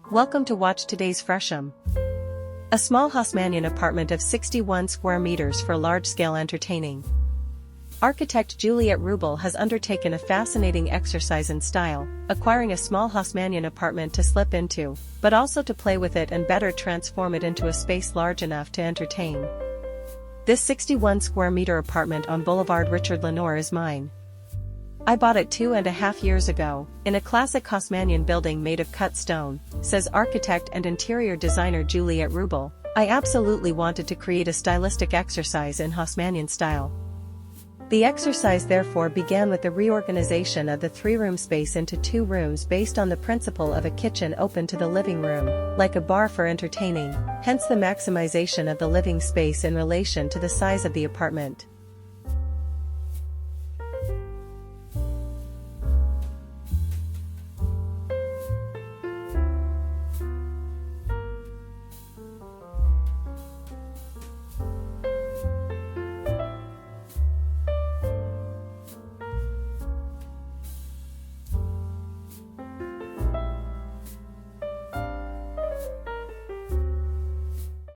Welcome to watch today's Fresham. A small Haussmannian apartment of 61 square meters for large-scale entertaining. Architect Juliette Rubel has undertaken a fascinating exercise in style, acquiring a small Haussmannian apartment to slip into, but also to play with it and better transform it into a space large enough to entertain. This 61 square meter apartment on Boulevard Richard Lenoir is mine. I bought it 2.5 years ago, in a classic Haussmannian building made of cut stone, says architect and interior designer Juliette Rubel. I absolutely wanted to create a stylistic exercise in Haussmannian style. The exercise therefore began with the reorganization of the 3-room space into 2 rooms based on the principle of a kitchen open to the living room, like a bar for entertaining, hence the maximization of the living space in relation to the size of the apartment.